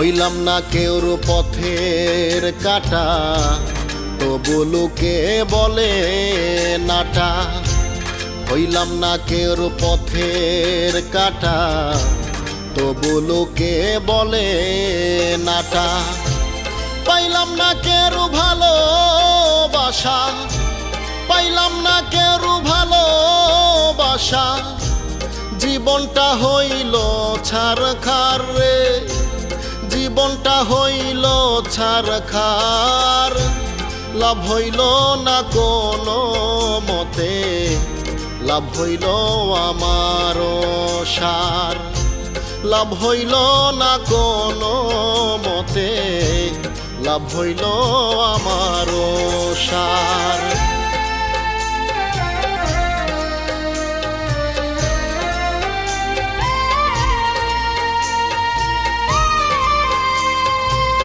হইলাম না কেউর পথের কাটা, তবু লোকে বলে নাটা। হইলাম না কেউর পথের কাটা, তবু লোকে বলে নাটা। পাইলাম না কেরু ভালোবাসা, পাইলাম না কেরু ভালোবাসা, জীবনটা হইল ছারখার রে, জীবনটা হইল ছারখার। লাভ হইল না কোনো মতে, লাভ হইল আমার সার। লাভ হইল না কোনো মতে, লাভ হইল আমার সার।